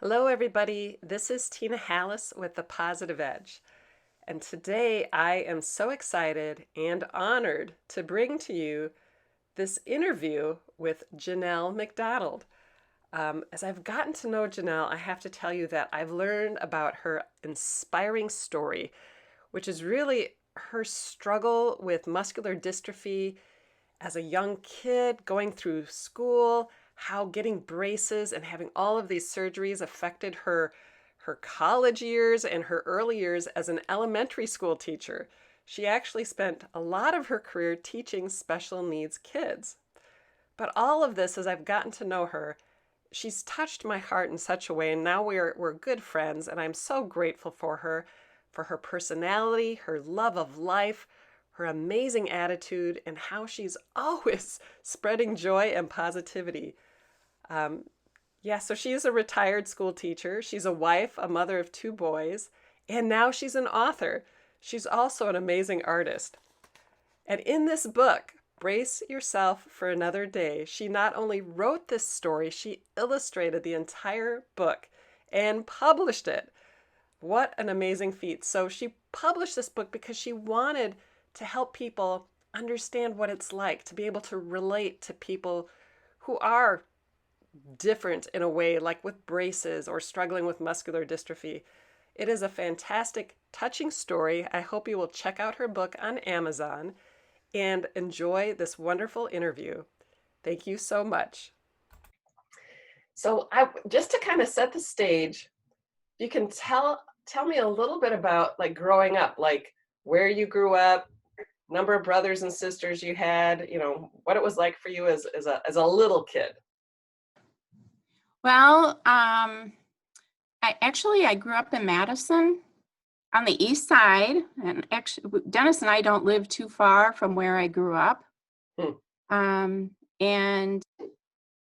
Hello, everybody. This is Tina Hallis with The Positive Edge. And today I am so excited and honored to bring to you this interview with Ginnell McDonald. As I've gotten to know Ginnell, I have to tell you that I've learned about her inspiring story, which is really her struggle with muscular dystrophy as a young kid going through school, how getting braces and having all of these surgeries affected her college years and her early years as an elementary school teacher. She actually spent a lot of her career teaching special needs kids. But all of this, as I've gotten to know her, she's touched my heart in such a way, and now we're good friends, and I'm so grateful for her personality, her love of life, her amazing attitude, and how she's always spreading joy and positivity. Um, yeah, so she's a retired school teacher. She's a wife, a mother of two boys, and now she's an author. She's also an amazing artist. And in this book, Brace Yourself for Another Day, she not only wrote this story, she illustrated the entire book and published it. What an amazing feat. So she published this book because she wanted to help people understand what it's like to be able to relate to people who are different in a way, like with braces or struggling with muscular dystrophy. It is a fantastic, touching story. I hope you will check out her book on Amazon and enjoy this wonderful interview. Thank you so much. So, just to kind of set the stage, you can tell me a little bit about like growing up, like where you grew up, number of brothers and sisters you had, what it was like for you as a little kid. Well, I grew up in Madison on the east side, and actually, Dennis and I don't live too far from where I grew up. Hmm. And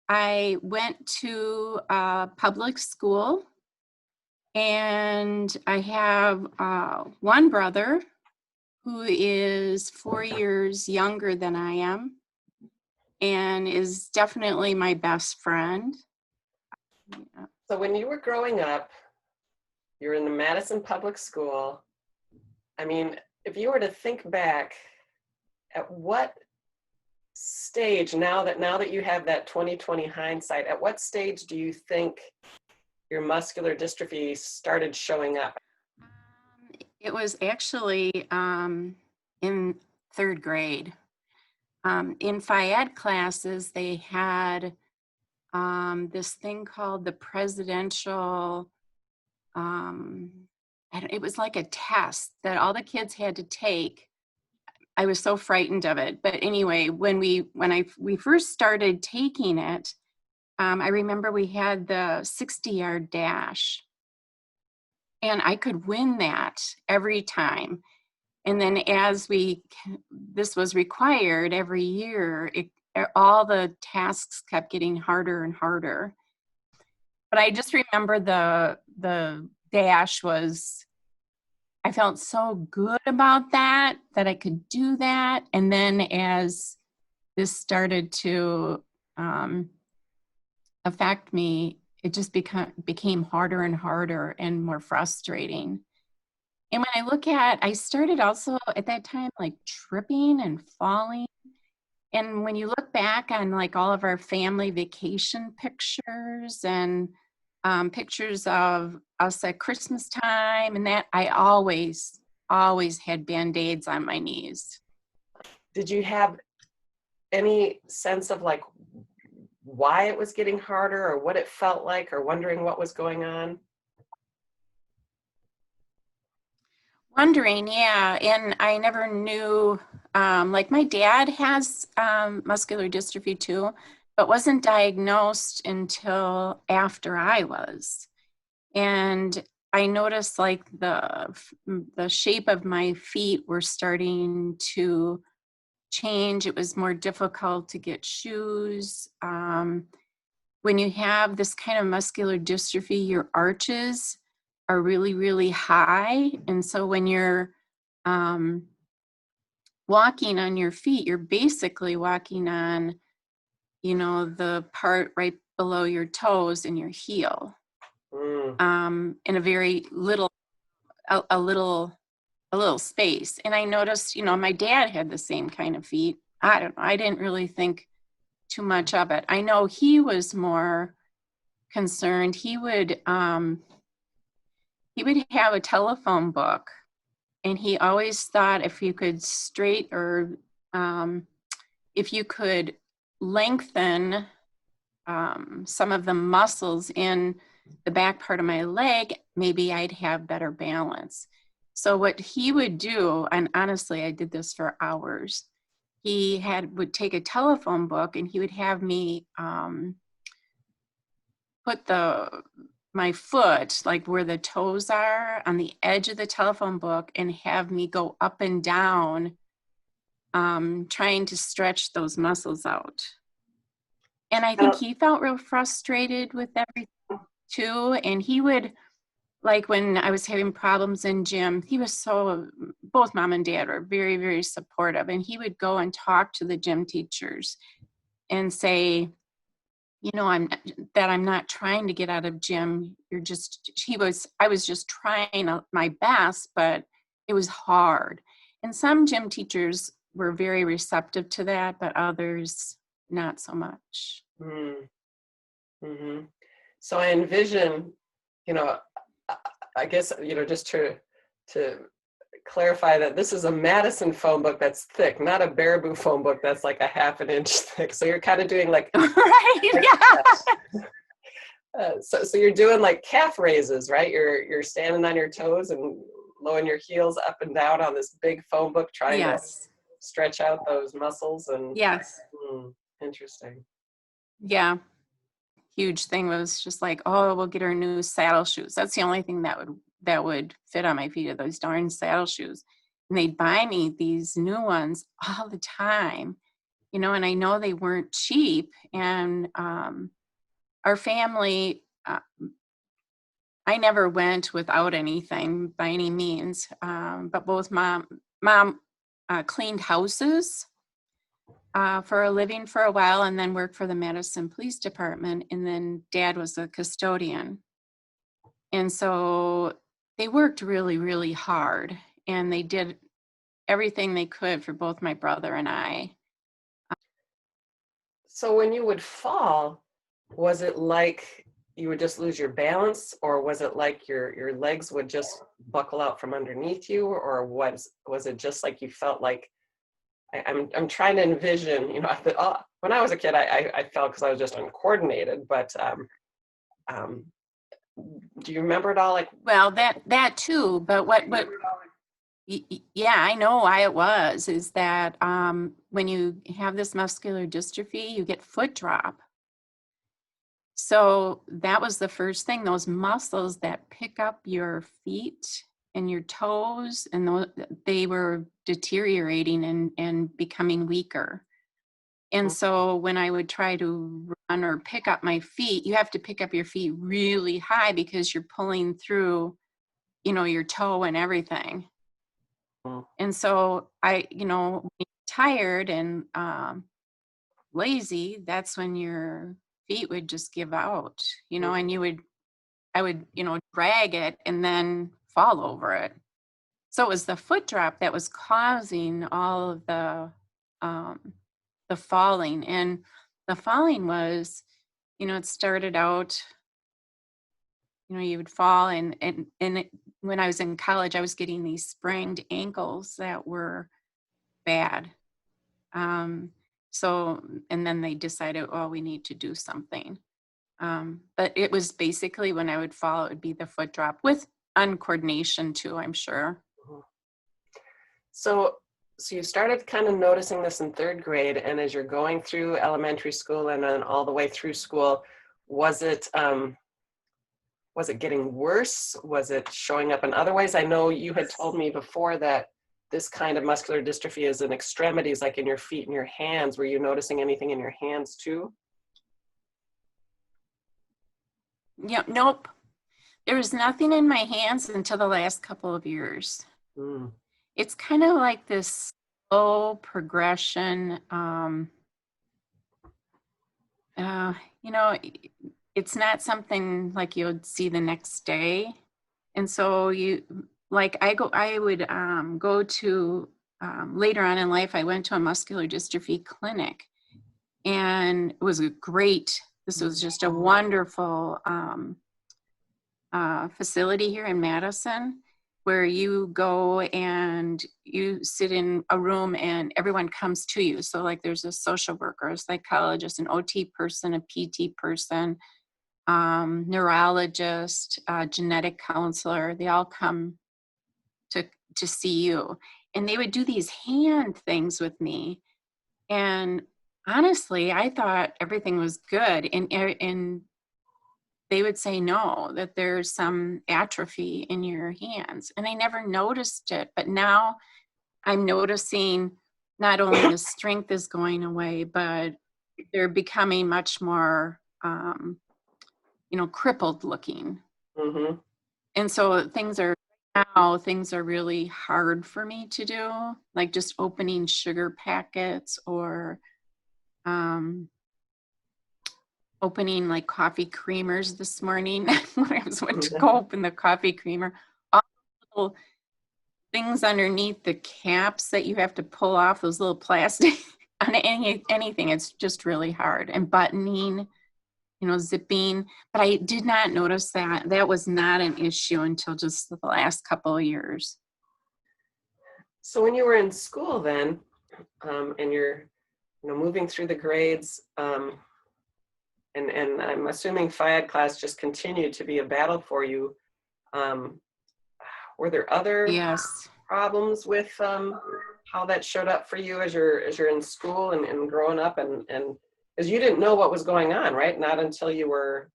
I went to public school, and I have one brother who is 4 years younger than I am and is definitely my best friend. Yeah. So when you were growing up, you're in the Madison Public School. I mean, if you were to think back, at what stage, now that you have that 2020 hindsight, at what stage do you think your muscular dystrophy started showing up? It was actually in third grade. In Phy-Ed classes, they had this thing called the presidential, it was like a test that all the kids had to take. I was so frightened of it. But anyway, we first started taking it, I remember we had the 60-yard dash, and I could win that every time. And then this was required every year, all the tasks kept getting harder and harder. But I just remember the dash I felt so good about that I could do that. And then as this started to affect me, it just became harder and harder and more frustrating. And when I started also at that time, like tripping and falling. And when you look back on like all of our family vacation pictures and pictures of us at Christmas time and that, I always had Band-Aids on my knees. Did you have any sense of like why it was getting harder or what it felt like or wondering what was going on? Wondering, yeah. And I never knew, like my dad has muscular dystrophy too, but wasn't diagnosed until after I was. And I noticed like the shape of my feet were starting to change. It was more difficult to get shoes. When you have this kind of muscular dystrophy, your arches are really, really high. And so when you're walking on your feet, you're basically walking on, the part right below your toes and your heel. in a very little, a little space. And I noticed, my dad had the same kind of feet. I don't know. I didn't really think too much of it. I know he was more concerned. He would have a telephone book, and he always thought if you could if you could lengthen some of the muscles in the back part of my leg, maybe I'd have better balance. So what he would do, and honestly, I did this for hours. Would take a telephone book, and he would have me put my foot, like where the toes are, on the edge of the telephone book, and have me go up and down, trying to stretch those muscles out. And I think he felt real frustrated with everything too. And he would, like when I was having problems in gym, both mom and dad were very, very supportive. And he would go and talk to the gym teachers and say, I'm not trying to get out of gym. I was just trying my best, but it was hard. And some gym teachers were very receptive to that, but others not so much. Mm-hmm. So I envision, I guess, just to clarify that this is a Madison phone book that's thick, not a Baraboo phone book that's like a half an inch thick. So you're kind of doing like right, yeah. So you're doing like calf raises, right? You're standing on your toes and lowering your heels up and down on this big phone book, trying to stretch out those muscles. And interesting. Yeah. Huge thing was just like, oh, we'll get her new saddle shoes. That's the only thing that would fit on my feet, are those darn saddle shoes. And they'd buy me these new ones all the time, and I know they weren't cheap. And our family, I never went without anything by any means, but both mom cleaned houses for a living for a while, and then worked for the Madison Police Department. And then dad was a custodian. And so they worked really, really hard, and they did everything they could for both my brother and I. So when you would fall, was it like you would just lose your balance, or was it like your legs would just buckle out from underneath you, or was it just like you felt like, I'm trying to envision, when I was a kid, I fell because I was just uncoordinated, but do you remember it all? Like, well, that too, but what yeah, I know why it was, is that when you have this muscular dystrophy, you get foot drop. So that was the first thing, those muscles that pick up your feet and your toes, and they were deteriorating and becoming weaker. And so when I would try to run or pick up my feet, you have to pick up your feet really high because you're pulling through, your toe and everything. And so when you're tired and lazy, that's when your feet would just give out, and I would, drag it and then fall over it. So it was the foot drop that was causing all of the falling. And the falling was, it started out, you would fall, when I was in college, I was getting these sprained ankles that were bad. So, and then they decided, oh, we need to do something. But it was basically when I would fall, it would be the foot drop with uncoordination too, I'm sure. So you started kind of noticing this in third grade, and as you're going through elementary school and then all the way through school, was it getting worse? Was it showing up in other ways? I know you had told me before that this kind of muscular dystrophy is in extremities, like in your feet and your hands. Were you noticing anything in your hands too? Yeah, nope. There was nothing in my hands until the last couple of years. It's kind of like this slow progression. it's not something like you would see the next day. And so I would go to, later on in life, I went to a muscular dystrophy clinic, and it was this was just a wonderful facility here in Madison, where you go and you sit in a room and everyone comes to you. So like there's a social worker, a psychologist, an OT person, a PT person, neurologist, genetic counselor. They all come to see you, and they would do these hand things with me. And honestly, I thought everything was good, and they would say no, that there's some atrophy in your hands, and I never noticed it. But now I'm noticing not only the strength is going away, but they're becoming much more crippled looking. Mm-hmm. And so things are really hard for me to do, like just opening sugar packets, or opening like coffee creamers this morning when I went to go open the coffee creamer. All the little things underneath the caps that you have to pull off, those little plastic on anything, it's just really hard. And buttoning, zipping. But I did not notice that. That was not an issue until just the last couple of years. So when you were in school then, and you're moving through the grades, and I'm assuming Phy Ed class just continued to be a battle for you. Were there other Yes. problems with how that showed up for you as you're in school and growing up, and because you didn't know what was going on, right? Not until you were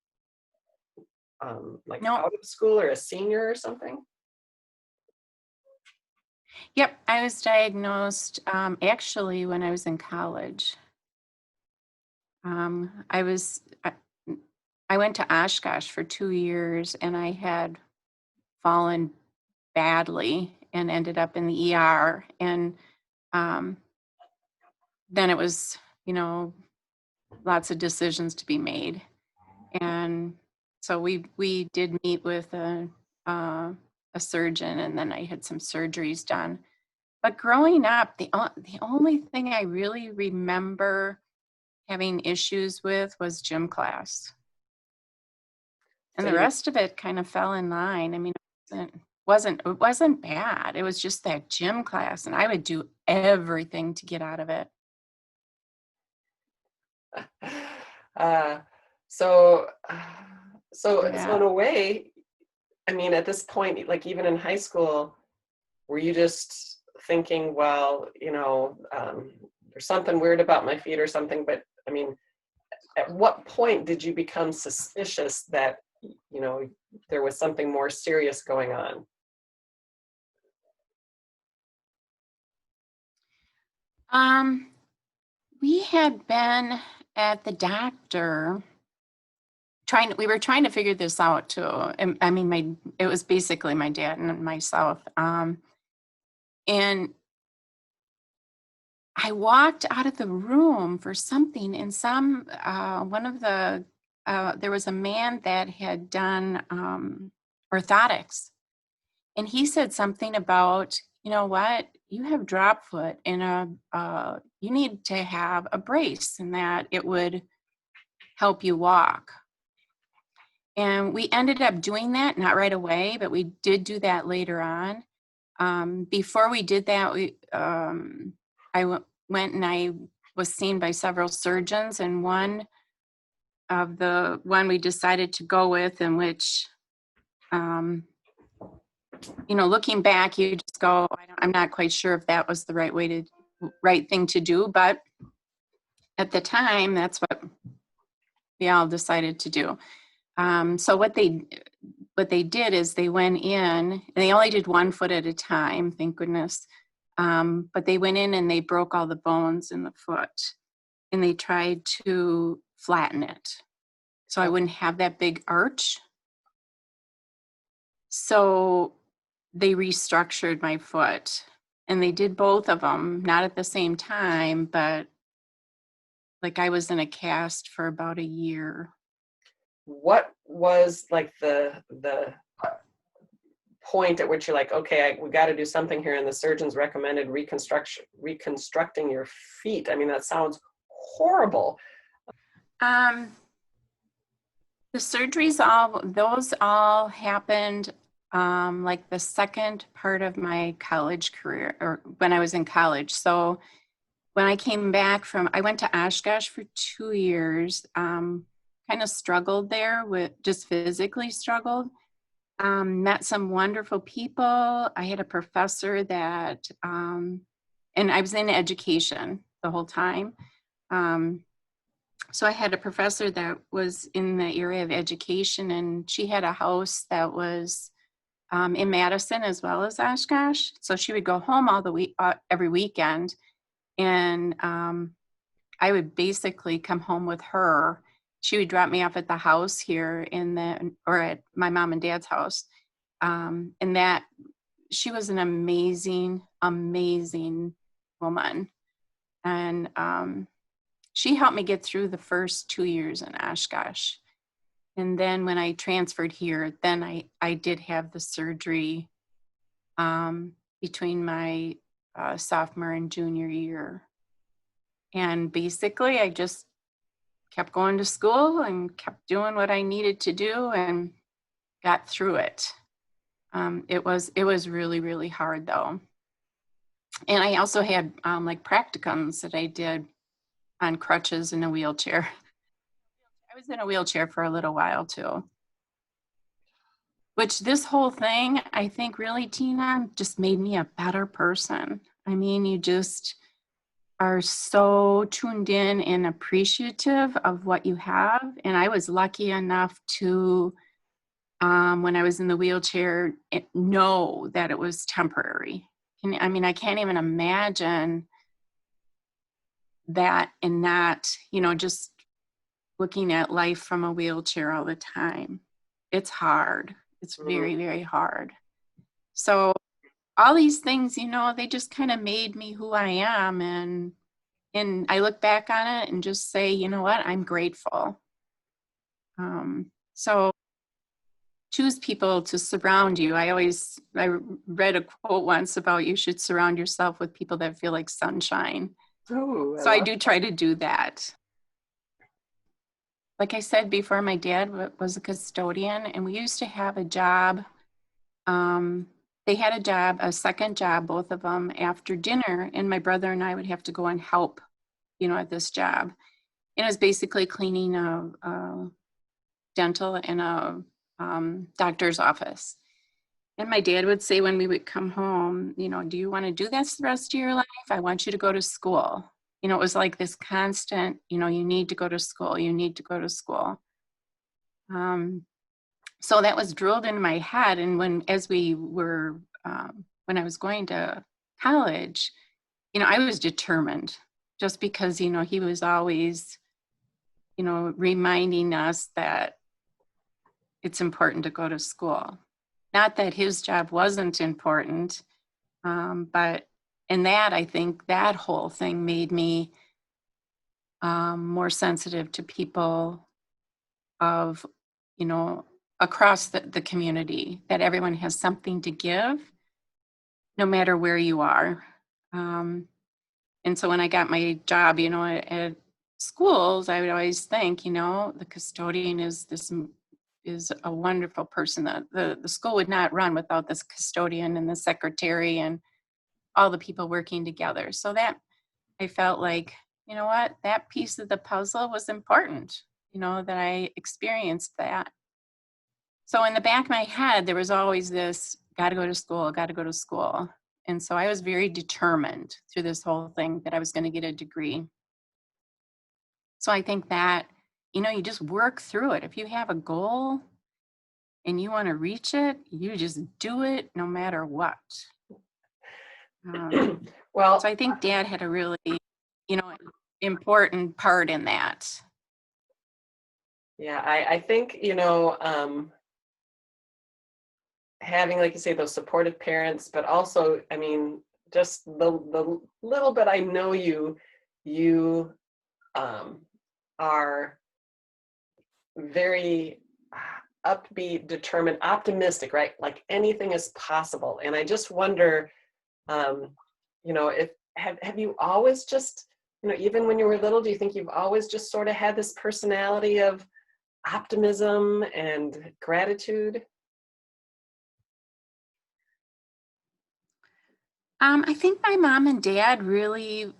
out of school or a senior or something? Yep, I was diagnosed actually when I was in college. I went to Oshkosh for 2 years, and I had fallen badly and ended up in the ER. And then it was, lots of decisions to be made. And so we did meet with a surgeon, and then I had some surgeries done. But growing up, the only thing I really remember having issues with was gym class. And So the rest of it kind of fell in line. I mean, it wasn't bad. It was just that gym class, and I would do everything to get out of it. So Yeah. in a way, I mean, at this point, like even in high school, were you just thinking, well, there's something weird about my feet or something? But I mean, at what point did you become suspicious that, there was something more serious going on? We had been at the doctor we were trying to figure this out too. And I mean, it was basically my dad and myself. And I walked out of the room for something, and there was a man that had done orthotics, and he said something about, you know what, you have drop foot, and you need to have a brace, and that it would help you walk. And we ended up doing that, not right away, but we did do that later on. Before we did that, I went and I was seen by several surgeons, and one we decided to go with, in which, looking back, you just go, I'm not quite sure if that was the right thing to do, but at the time, that's what we all decided to do. So what they did is they went in, and they only did 1 foot at a time, thank goodness. But they went in and they broke all the bones in the foot, and they tried to flatten it so I wouldn't have that big arch. So they restructured my foot, and they did both of them, not at the same time, but like I was in a cast for about a year. what was like the point at which you're like, okay, we got to do something here, and the surgeons recommended reconstructing your feet? I mean, that sounds horrible. Um, the surgeries, all happened like the second part of my college career, or when I was in college. So when I came back I went to Oshkosh for 2 years, kind of struggled there with, just physically struggled. Met some wonderful people. I had a professor that, and I was in education the whole time. So I had a professor that was in the area of education, and she had a house that was in Madison as well as Oshkosh. So she would go home all the week, every weekend, and I would basically come home with her. She would drop me off at the house here or at my mom and dad's house. And that she was an amazing, amazing woman. And she helped me get through the first 2 years in Oshkosh. And then when I transferred here, then I did have the surgery between my sophomore and junior year. And basically, I just kept going to school and kept doing what I needed to do and got through it. It was really, really hard though. And I also had like practicums that I did on crutches in a wheelchair. I was in a wheelchair for a little while too. Which this whole thing, I think really, Tina, just made me a better person. I mean, you just are so tuned in and appreciative of what you have. And I was lucky enough to, when I was in the wheelchair, know that it was temporary. I mean, I can't even imagine that, and not, just looking at life from a wheelchair all the time. It's hard. It's very, very hard. So all these things, they just kind of made me who I am. And I look back on it and just say, you know what, I'm grateful. So choose people to surround you. I read a quote once about you should surround yourself with people that feel like sunshine. Ooh, So I do try to do that. Like I said before, my dad was a custodian, and we used to have a job. They had a second job, both of them, after dinner, and my brother and I would have to go and help, at this job. And it was basically cleaning a dental and a doctor's office. And my dad would say when we would come home, do you want to do this the rest of your life? I want you to go to school. It was like this constant, you need to go to school. You need to go to school. So that was drilled into my head. And when I was going to college, I was determined, just because, he was always, reminding us that it's important to go to school. Not that his job wasn't important, but in that, I think that whole thing made me more sensitive to people of, across the community, that everyone has something to give, no matter where you are. And so when I got my job, at schools, I would always think, the custodian is a wonderful person. That the school would not run without this custodian and the secretary and all the people working together. So that I felt like, what, that piece of the puzzle was important, that I experienced that. So in the back of my head, there was always this, got to go to school, got to go to school. And so I was very determined through this whole thing that I was going to get a degree. So I think that, you just work through it. If you have a goal and you want to reach it, you just do it no matter what. Well, so I think Dad had a really, important part in that. Yeah, I think, having, like you say, those supportive parents, but also, I mean, just the little bit I know you are very upbeat, determined, optimistic, right? Like anything is possible. And I just wonder, um, if have you always just, even when you were little, do you think you've always just sort of had this personality of optimism and gratitude? I think my mom and dad really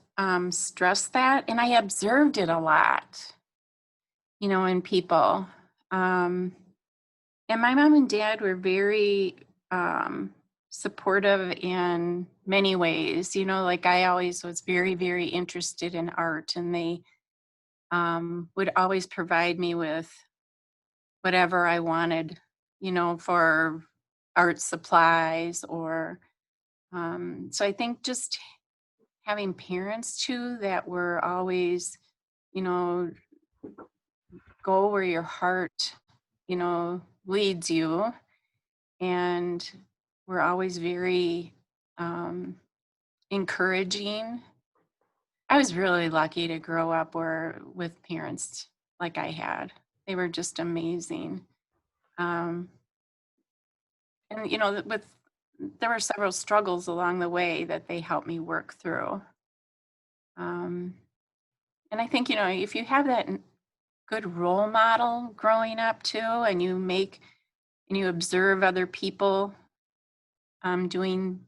stressed that, and I observed it a lot, in people. Um, and my mom and dad were very supportive in many ways. Like I always was very, very interested in art, and they would always provide me with whatever I wanted, for art supplies or so I think just having parents too that were always, you know, go where your heart, leads you. And we're always very um, encouraging. I was really lucky to grow up with parents like I had. They were just amazing. Um, and there were several struggles along the way that they helped me work through. Um, and I think if you have that good role model growing up too, and you observe other people doing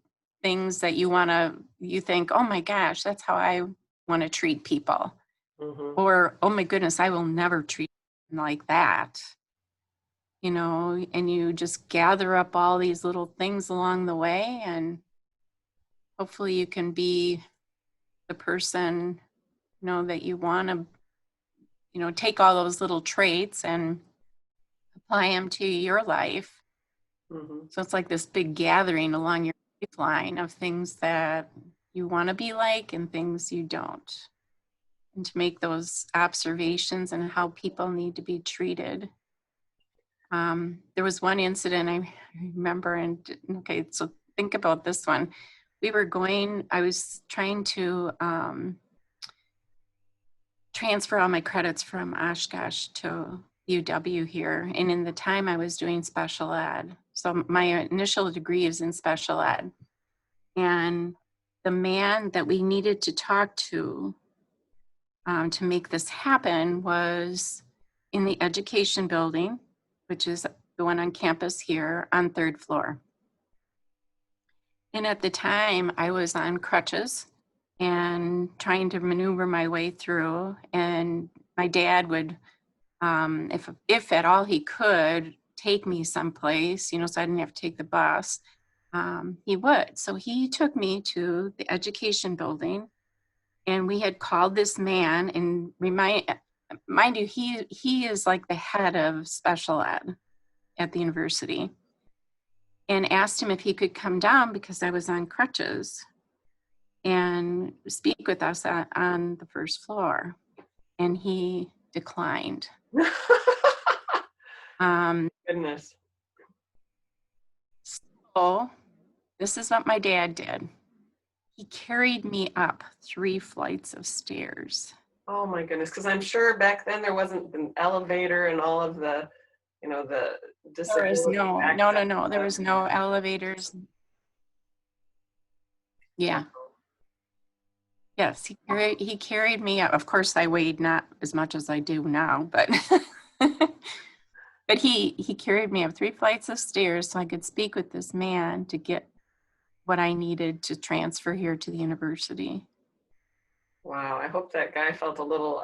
things that you think, oh my gosh, that's how I want to treat people, Hmm. or oh my goodness, I will never treat them like that. And you just gather up all these little things along the way, and hopefully you can be the person, that you want to, take all those little traits and apply them to your life. Hmm. So it's like this big gathering along your lifeline of things that you want to be like and things you don't. And to make those observations and how people need to be treated. There was one incident I remember, and okay, so think about this one. I was trying to transfer all my credits from Oshkosh to UW here. And in the time I was doing special ed. So my initial degree is in special ed. And the man that we needed to talk to make this happen was in the education building, which is the one on campus here on 3rd floor. And at the time I was on crutches and trying to maneuver my way through, and my dad would if at all he could take me someplace, so I didn't have to take the bus, he would. So he took me to the education building, and we had called this man, and mind you, he is like the head of special ed at the university, and asked him if he could come down because I was on crutches and speak with us on the 1st floor, and he declined. Um, Goodness. so this is what my dad did. He carried me up 3 flights of stairs. Oh my goodness. Because I'm sure back then there wasn't an elevator and all of the There was disability no. access There stuff. was no elevators. Yeah. Yes, he carried me up. Of course, I weighed not as much as I do now, but but he carried me up 3 flights of stairs so I could speak with this man to get what I needed to transfer here to the university. Wow. I hope that guy felt a little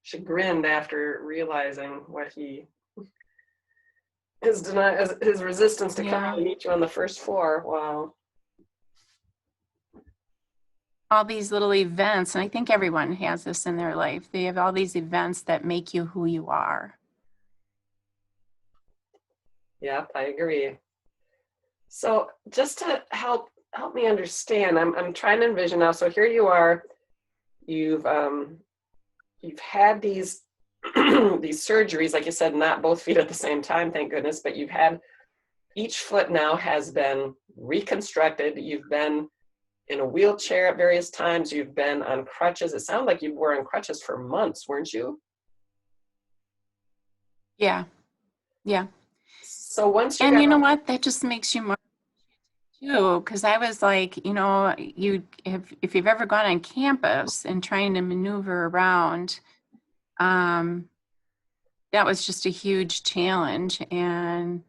chagrined after realizing what his resistance to coming Yeah. to meet you on the 1st floor. Wow. All these little events, and I think everyone has this in their life. They have all these events that make you who you are. Yep, I agree. So just to help me understand, I'm trying to envision now. So here you are, you've had these these surgeries, like you said, not both feet at the same time, thank goodness, but you've had each foot now has been reconstructed. You've been in a wheelchair at various times. You've been on crutches. It sounded like you were on crutches for months, weren't you? Yeah. Yeah. So once you And got you know what? That just makes you more too, because I was like, if you've ever gone on campus and trying to maneuver around, um, that was just a huge challenge. And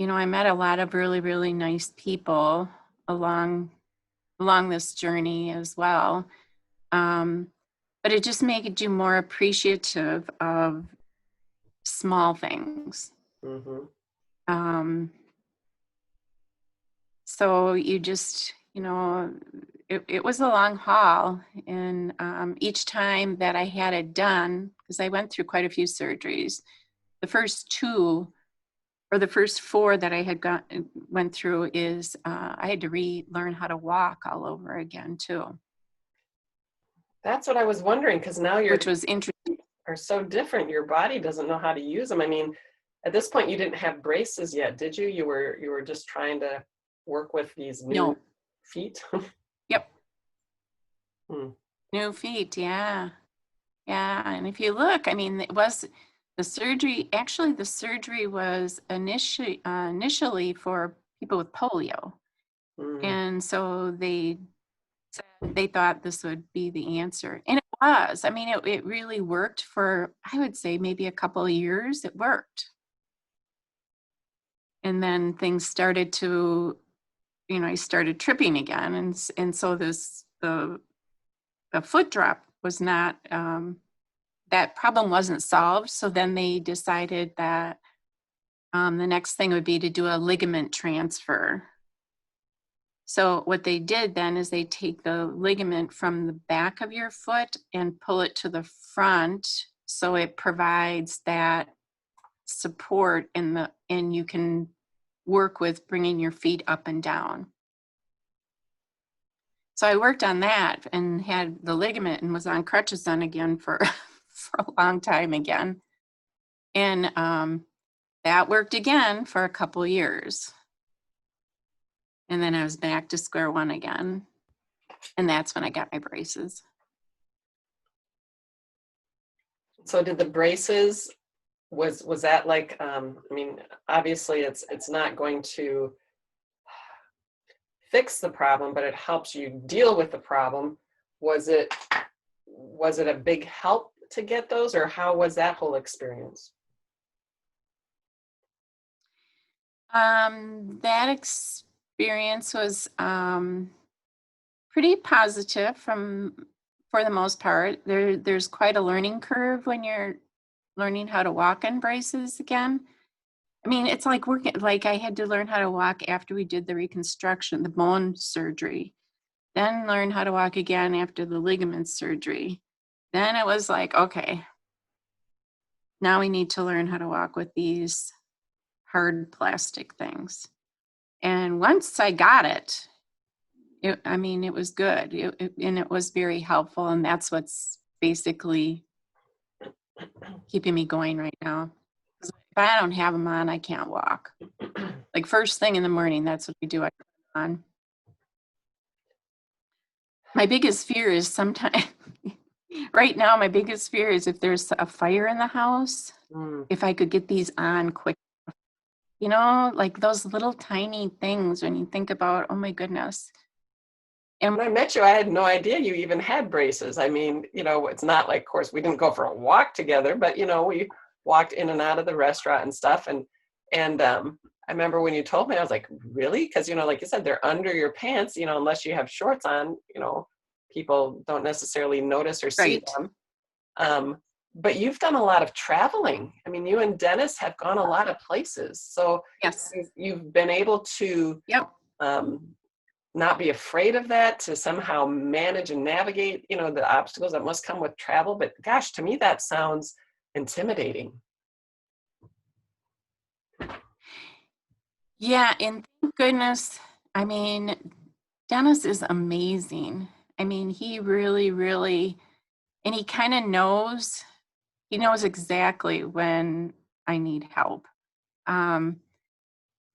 I met a lot of really, really nice people along this journey as well. Um, but it just made you more appreciative of small things. Mhm. Um, so you just, it was a long haul. And each time that I had it done, because I went through quite a few surgeries, the first two or the first four that I had went through is I had to relearn how to walk all over again too, That's what I was wondering, because now your which was interesting. are so different. Your body doesn't know how to use them. I mean, at this point, you didn't have braces yet, did you? You were just trying to work with these new No. feet. Yep. Hmm. New feet. Yeah. Yeah. And if you look, I mean, it was the surgery. Actually, the surgery was initially for people with polio. Hmm. And so they said they thought this would be the answer. And it was. I mean, it really worked for, I would say, maybe a couple of years. It worked. And then things started to, I started tripping again. And so the foot drop was not, that problem wasn't solved. So then they decided that the next thing would be to do a ligament transfer. So what they did then is they take the ligament from the back of your foot and pull it to the front, so it provides that support and you can work with bringing your feet up and down. So I worked on that and had the ligament and was on crutches then again for for a long time again. And that worked again for a couple years. And then I was back to square one again. And that's when I got my braces. So did the braces, was that like, I mean, obviously it's not going to fix the problem, but it helps you deal with the problem. Was it was it a big help to get those, or how was that whole experience? That experience was pretty positive for the most part. There's quite a learning curve when you're learning how to walk in braces again. I mean, it's like working, like I had to learn how to walk after we did the reconstruction, the bone surgery, then learn how to walk again after the ligament surgery. Then it was like, okay, now we need to learn how to walk with these hard plastic things. And once I got it, I mean, it was good. And it was very helpful. And that's what's basically keeping me going right now. If I don't have them on, I can't walk. Like first thing in the morning, that's what we do. I put them on. My biggest fear is sometimes, right now, my biggest fear is if there's a fire in the house, Mm. if I could get these on quick. Like those little tiny things when you think about, oh my goodness. And When I met you, I had no idea you even had braces. I mean, it's not like, of course, we didn't go for a walk together, but we walked in and out of the restaurant and stuff. And I remember when you told me, I was like, really? Because like you said, they're under your pants. Unless you have shorts on, people don't necessarily notice or see right. them. Um, but you've done a lot of traveling. I mean, you and Dennis have gone a lot of places, so Yes. you've been able to. Yep. Um, not be afraid of that, to somehow manage and navigate the obstacles that must come with travel. But gosh, to me that sounds intimidating. Yeah. And thank goodness, I mean, Dennis is amazing. I mean, he really, really, and he knows exactly when I need help. Um,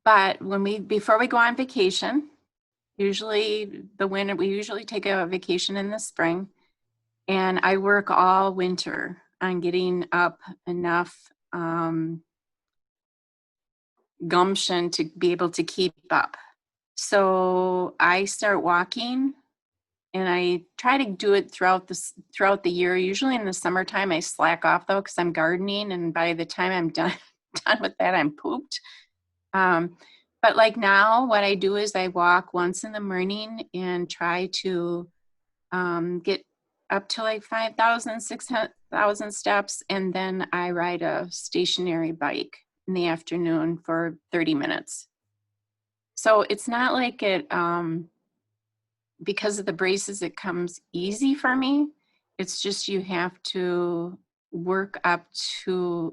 but before we go on vacation, usually we usually take a vacation in the spring, and I work all winter on getting up enough gumption to be able to keep up. So I start walking, and I try to do it throughout the year. Usually in the summertime, I slack off though because I'm gardening, and by the time I'm done with that, I'm pooped. But like now, what I do is I walk once in the morning and try to get up to like 5,000, 6,000 steps, and then I ride a stationary bike in the afternoon for 30 minutes. So it's not like it, because of the braces, it comes easy for me. It's just you have to work up to,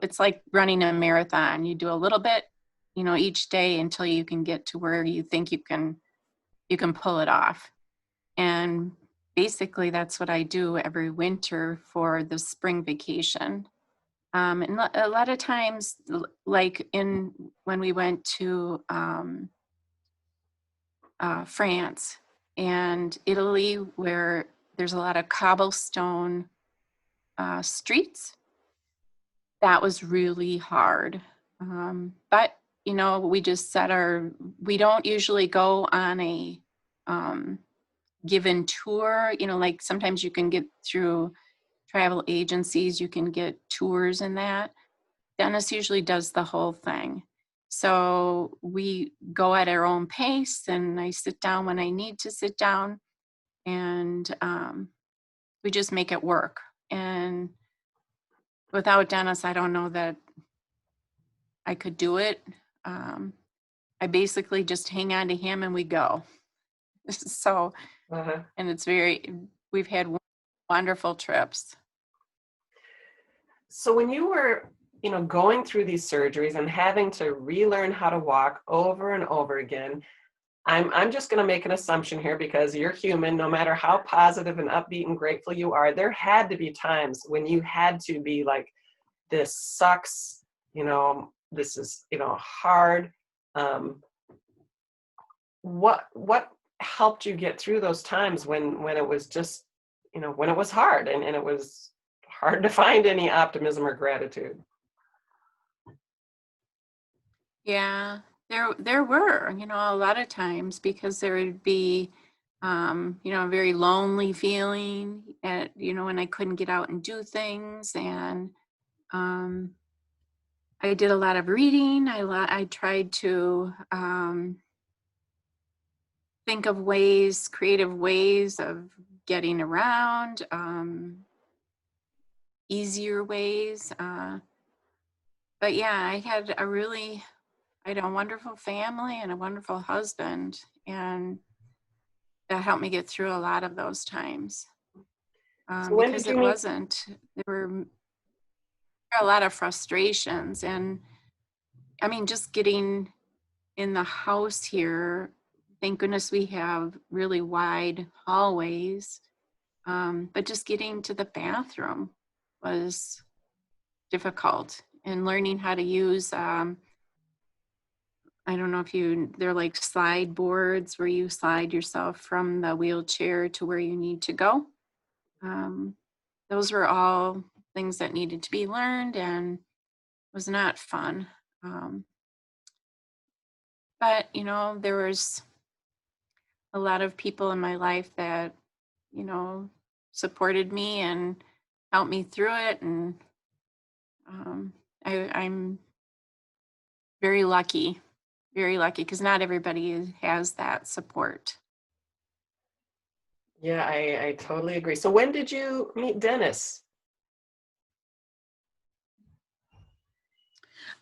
it's like running a marathon. You do a little bit, each day until you can get to where you think you can pull it off. And basically that's what I do every winter for the spring vacation. And a lot of times, like when we went to France and Italy, where there's a lot of cobblestone streets, that was really hard. But we just we don't usually go on a given tour. Like sometimes you can get through travel agencies, you can get tours and that. Dennis usually does the whole thing. So we go at our own pace, and I sit down when I need to sit down, and we just make it work. And without Dennis, I don't know that I could do it. I basically just hang on to him and we go. So, and we've had wonderful trips. So when you were, going through these surgeries and having to relearn how to walk over and over again, I'm just going to make an assumption here because you're human. No matter how positive and upbeat and grateful you are, there had to be times when you had to be like, this sucks, this is, hard. What helped you get through those times when it was just, when it was hard and it was hard to find any optimism or gratitude? Yeah, there were, a lot of times, because there would be, a very lonely feeling when I couldn't get out and do things. And I did a lot of reading. I tried to think of creative ways of getting around, easier ways. But yeah, I had a wonderful family and a wonderful husband, and that helped me get through a lot of those times. So when Because did you meet? there were a lot of frustrations. And I mean, just getting in the house here, thank goodness we have really wide hallways. But just getting to the bathroom was difficult, and learning how to use, I don't know if they're like slide boards where you slide yourself from the wheelchair to where you need to go. Those were all things that needed to be learned and was not fun. But, there was a lot of people in my life that, supported me and helped me through it. And I'm very lucky because not everybody has that support. Yeah, I totally agree. So when did you meet Dennis?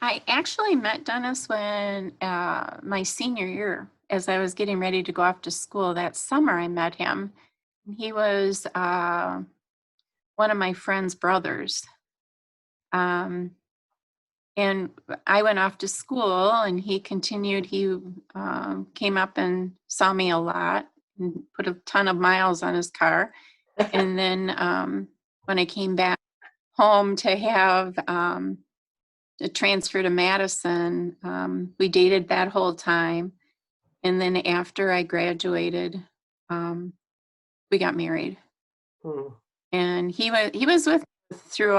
I actually met Dennis when my senior year, as I was getting ready to go off to school that summer. I met him. He was one of my friend's brothers. And I went off to school, and he continued. He came up and saw me a lot and put a ton of miles on his car. And then when I came back home to have a transfer to Madison, we dated that whole time. And then after I graduated, we got married. And he was with me through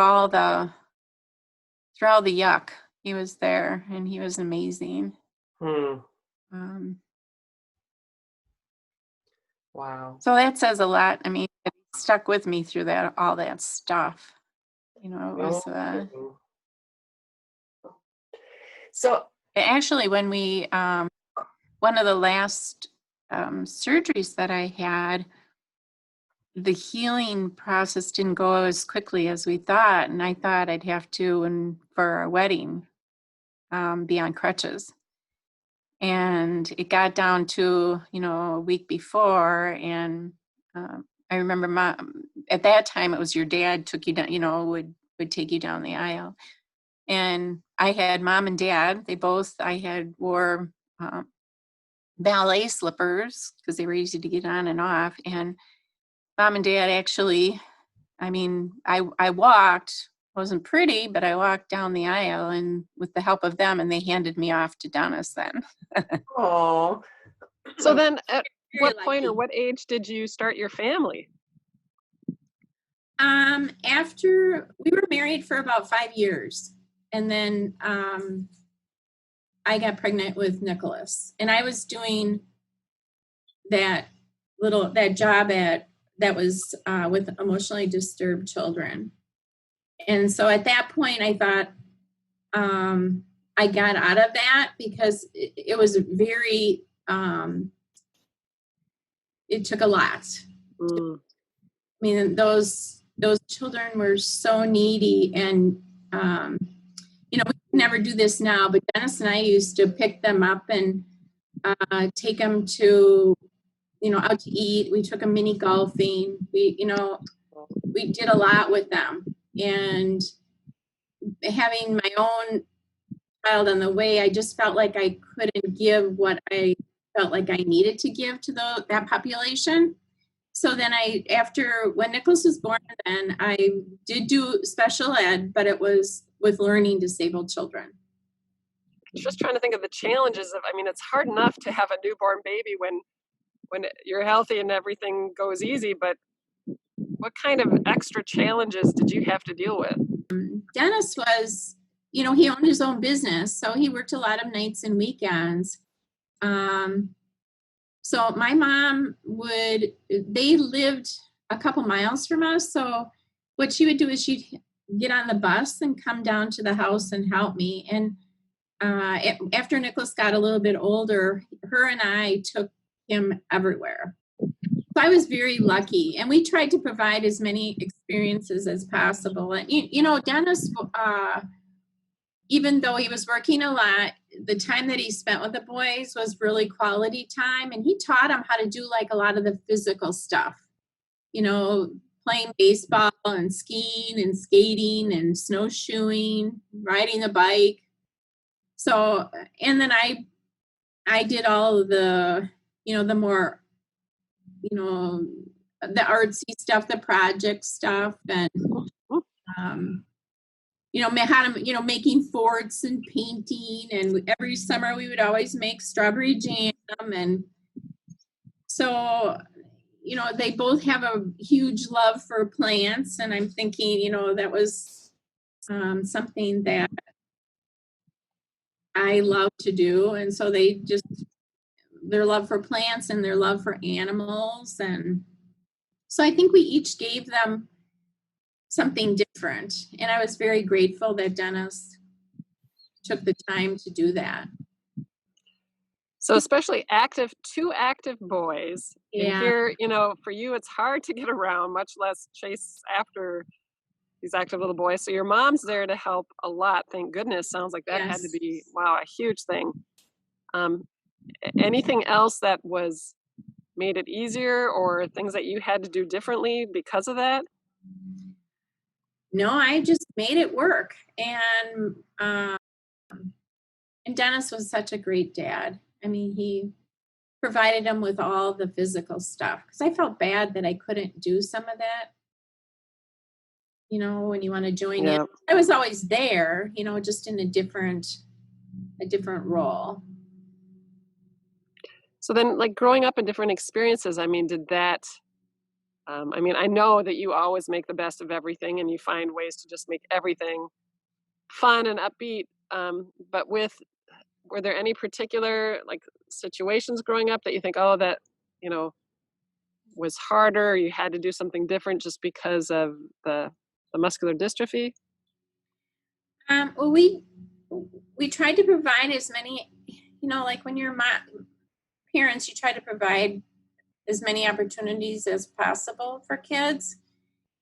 through all the yuck. He was there, and he was amazing. Hmm. Um, Wow. so that says a lot. I mean, it stuck with me through all that stuff. You know, it No was kidding. So, actually when we one of the last surgeries that I had, the healing process didn't go as quickly as we thought, and I thought I'd have to, and for our wedding, be on crutches. And it got down to, a week before, and I remember at that time it was your dad took you down, would take you down the aisle. And I had mom and dad, I had wore ballet slippers because they were easy to get on and off. And mom and dad actually, I walked, wasn't pretty, but I walked down the aisle and with the help of them, and they handed me off to Dennis then. oh. So then at Very what point or lucky. what age did you start your family? After we were married for about 5 years, and then I got pregnant with Nicholas, and I was doing that job that was with emotionally disturbed children. And so at that point I thought I got out of that because it was very it took a lot. Mm. I mean, those children were so needy, and we never do this now, but Dennis and I used to pick them up and take them to, out to eat. We took them mini golfing. We did a lot with them, and having my own child on the way, I just felt like I couldn't give what I felt like I needed to give to that population. So then when Nicholas was born, then I did do special ed, but it was with learning disabled children. Just trying to think of the challenges of, it's hard enough to have a newborn baby when you're healthy and everything goes easy, but what kind of extra challenges did you have to deal with? Dennis was, he owned his own business, so he worked a lot of nights and weekends. So my mom they lived a couple miles from us. So what she would do is she'd get on the bus and come down to the house and help me. And after Nicholas got a little bit older, her and I took him everywhere. So I was very lucky, and we tried to provide as many experiences as possible. And, Dennis, even though he was working a lot, the time that he spent with the boys was really quality time. And he taught them how to do like a lot of the physical stuff, playing baseball and skiing and skating and snowshoeing, riding a bike. So, and then I did all of the, the more, the artsy stuff, the project stuff, and, how to, making forts and painting. And every summer we would always make strawberry jam. And so, they both have a huge love for plants. And I'm thinking, that was something that I love to do. And so their love for plants and their love for animals. And so I think we each gave them something different. And I was very grateful that Dennis took the time to do that. So especially two active boys. Yeah. And here, for you, it's hard to get around, much less chase after these active little boys. So your mom's there to help a lot. Thank goodness. Sounds like that had to be, wow, a huge thing. Anything else that made it easier, or things that you had to do differently because of that? No, I just made it work. And Dennis was such a great dad. I mean, he provided him with all the physical stuff, because I felt bad that I couldn't do some of that. When you want to join in, I was always there, just in a different role. So then, like, growing up in different experiences, did that, I know that you always make the best of everything and you find ways to just make everything fun and upbeat. But were there any particular like situations growing up that you think, oh, that, you know, was harder, or you had to do something different just because of the muscular dystrophy? Well, we tried to provide as many, like when you're parents, you try to provide as many opportunities as possible for kids,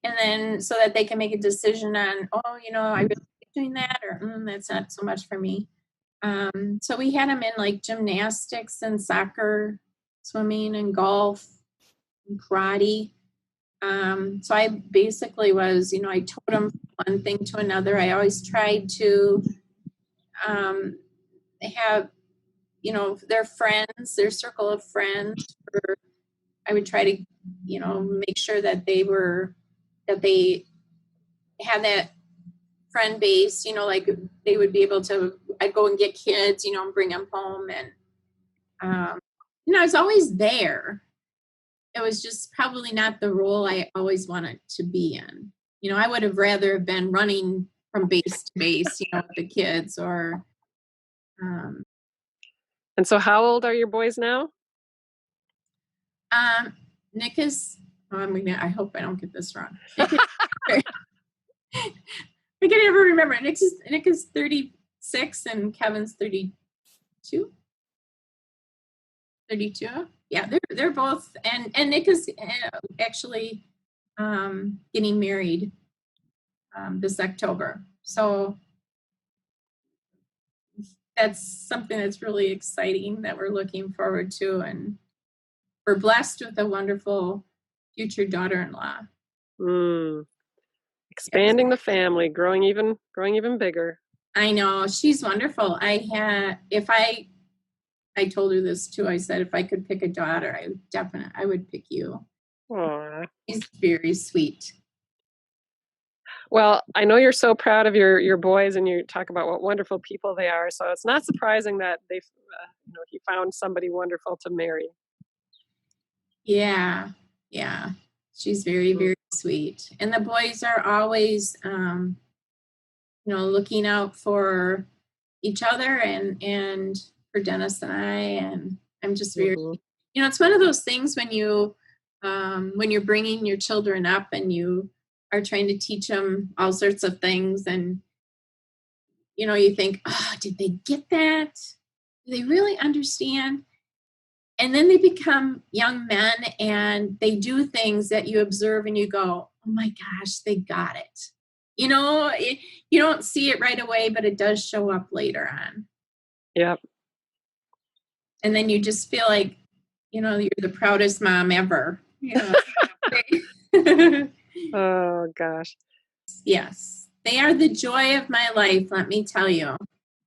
and then so that they can make a decision on, oh, I really like doing that, or that's not so much for me. So we had them in like gymnastics and soccer, swimming and golf and karate. So I basically was, I taught them from one thing to another. I always tried to have, their friends, their circle of friends. I would try to, make sure that they had that friend base, like they would be able to, I'd go and get kids, and bring them home. And, I was always there. It was just probably not the role I always wanted to be in. I would have rather have been running from base to base, with the kids or. And so how old are your boys now? Nick is, I hope I don't get this wrong. Nick is, I can never remember. Nick is 36 and Kevin's 32. 32. Yeah, they're both, and Nick is actually getting married this October. So that's something that's really exciting that we're looking forward to, and we're blessed with a wonderful future daughter-in-law. Expanding the family, growing even bigger. I know, she's wonderful. I told her this too. I said, if I could pick a daughter, I would pick you. Aww. She's very sweet. Well, I know you're so proud of your boys, and you talk about what wonderful people they are. So it's not surprising that he found somebody wonderful to marry. Yeah. She's very, very sweet. And the boys are always, looking out for each other and for Dennis and I. And I'm just very, it's one of those things when you're bringing your children up and you are trying to teach them all sorts of things, and you think, oh, did they get that? Do they really understand? And then they become young men and they do things that you observe and you go, oh my gosh, they got it. You don't see it right away, but it does show up later on. Yep. And then you just feel like, you're the proudest mom ever. Oh gosh. Yes, they are the joy of my life. Let me tell you,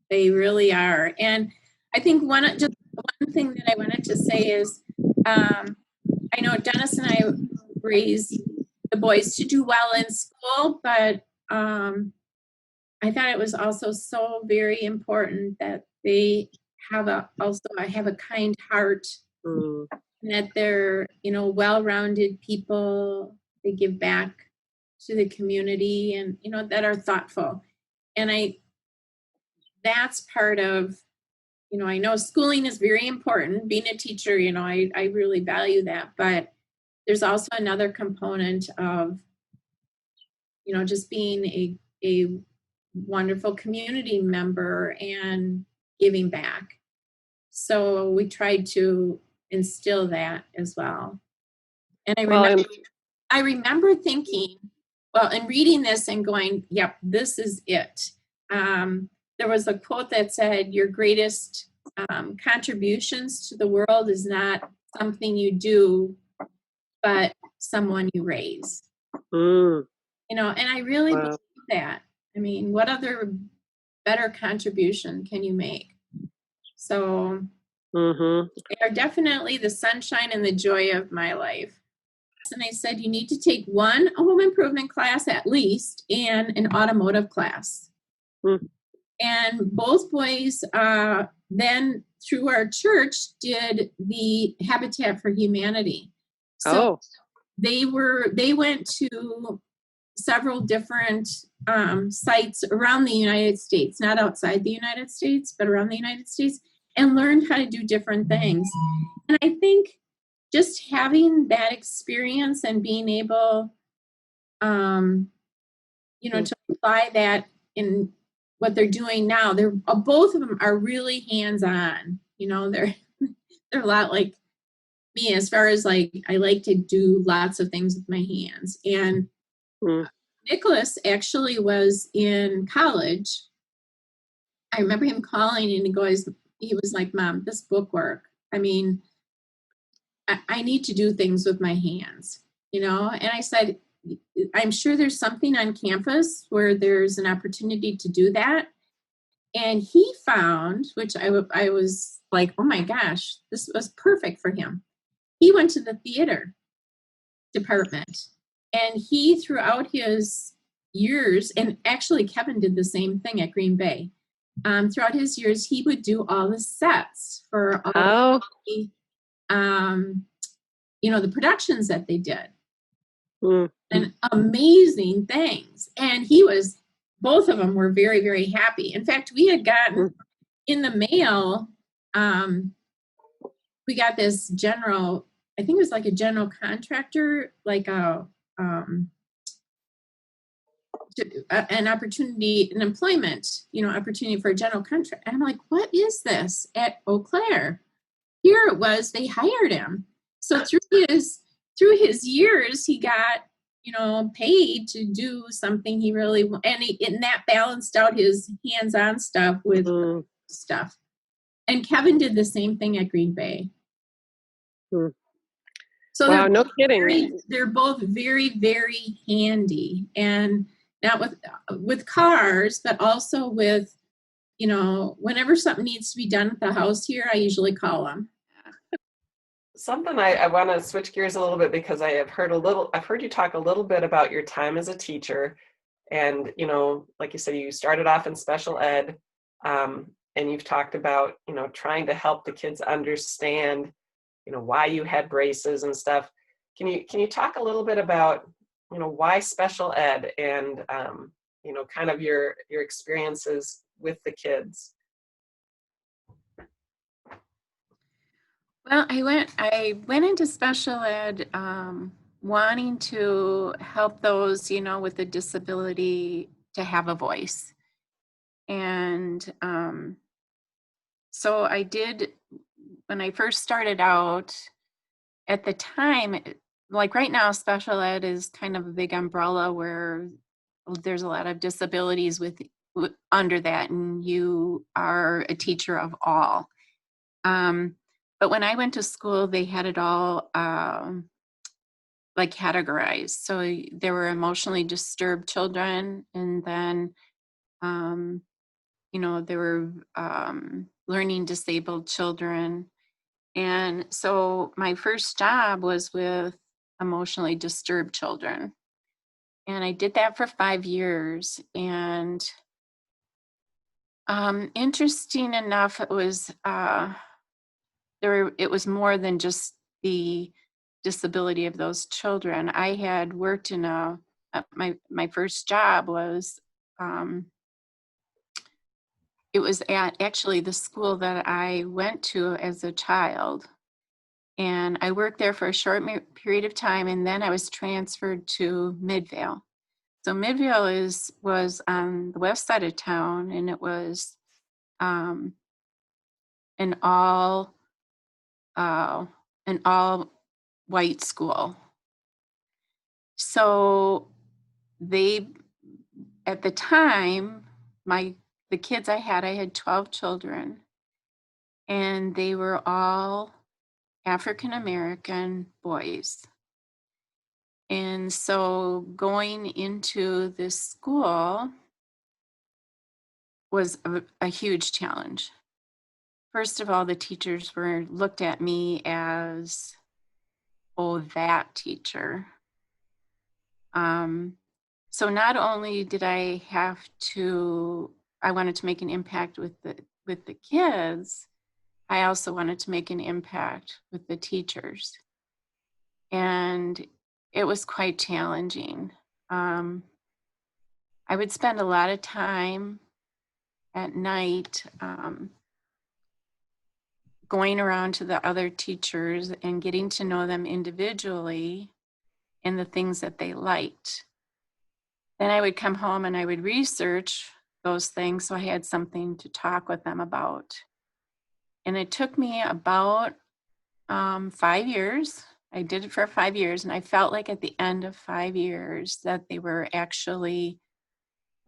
they really are. And I think one thing that I wanted to say is, I know Dennis and I raised the boys to do well in school, but I thought it was also so very important that they have a kind heart, and that they're well-rounded people. They give back to the community, and that are thoughtful. And that's part of, I know schooling is very important. Being a teacher, I really value that. But there's also another component of, just being a wonderful community member and giving back. So we tried to instill that as well. And I remember thinking, and reading this and going, yep, this is it. There was a quote that said, your greatest contributions to the world is not something you do, but someone you raise. And I really believe that. I mean, what other better contribution can you make? So they are definitely the sunshine and the joy of my life. And I said, you need to take one home improvement class at least and an automotive class. And both boys then through our church did the Habitat for Humanity. So they went to several different sites around the United States, not outside the United States, but around the United States, and learned how to do different things. And I think just having that experience and being able, to apply that in what they're doing now, they're both of them are really hands-on. They're a lot like me as far as like I like to do lots of things with my hands. And Nicholas actually was in college. I remember him calling and he was like, "Mom, this bookwork, I mean, I need to do things with my hands, And I said, I'm sure there's something on campus where there's an opportunity to do that. And he found, which I was like, oh my gosh, this was perfect for him. He went to the theater department, and he, throughout his years, and actually Kevin did the same thing at Green Bay. Throughout his years, he would do all the sets for all the, the productions that they did. And amazing things. And both of them were very, very happy. In fact, we had gotten in the mail, we got this general, I think it was like a general contractor, like an opportunity, an employment, opportunity for a general contract. And I'm like, what is this at Eau Claire? Here it was, they hired him. So through his years, he got, paid to do something he really, and that balanced out his hands-on stuff with stuff. And Kevin did the same thing at Green Bay. So wow, no kidding. They're both very, very handy, and not with cars, but also with, whenever something needs to be done at the house here, I usually call them. Something I want to switch gears a little bit, because I've heard you talk a little bit about your time as a teacher, and like you said, you started off in special ed, and you've talked about trying to help the kids understand why you had braces and stuff. Can you talk a little bit about why special ed, and kind of your experiences with the kids? Well, I went into special ed wanting to help those, with a disability to have a voice. And so I did, when I first started out, at the time, like right now, special ed is kind of a big umbrella where there's a lot of disabilities under that, and you are a teacher of all. But when I went to school, they had it all like categorized. So there were emotionally disturbed children, and then, there were learning disabled children. And so my first job was with emotionally disturbed children. And I did that for 5 years. And interesting enough, it was it was more than just the disability of those children. I had worked in my first job was, it was at actually the school that I went to as a child. And I worked there for a short period of time, and then I was transferred to Midvale. So Midvale was on the west side of town, and it was an all white school. So at the time, the kids I had 12 children, and they were all African American boys. And so going into this school was a huge challenge. First of all, the teachers looked at me as, oh, that teacher. So not only did I wanted to make an impact with the kids, I also wanted to make an impact with the teachers. And it was quite challenging. I would spend a lot of time at night going around to the other teachers and getting to know them individually and the things that they liked. Then I would come home and I would research those things so I had something to talk with them about. And it took me about 5 years. I did it for 5 years, and I felt like at the end of 5 years that they were actually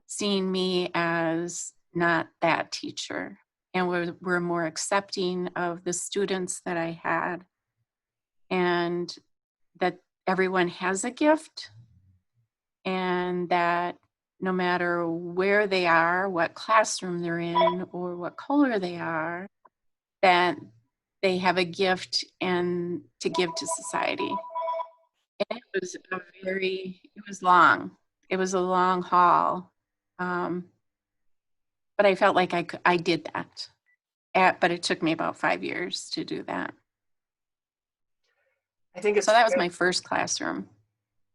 seeing me as not that teacher and were more accepting of the students that I had, and that everyone has a gift, and that no matter where they are, what classroom they're in, or what color they are, that they have a gift and to give to society. And it was long. It was a long haul. But I felt like I did that. But it took me about 5 years to do that. I think it's So that was my first classroom.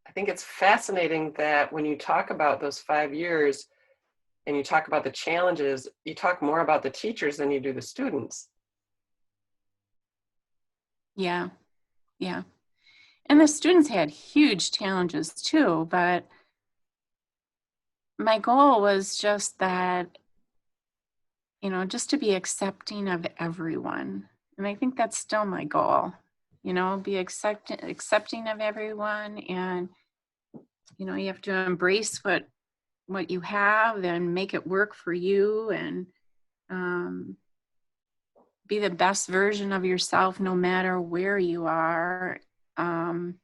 I think it's fascinating that when you talk about those 5 years and you talk about the challenges, you talk more about the teachers than you do the students. Yeah, yeah. And the students had huge challenges too, but my goal was just that, just to be accepting of everyone. And I think that's still my goal, be accepting of everyone. And, you have to embrace what you have and make it work for you, and be the best version of yourself no matter where you are, and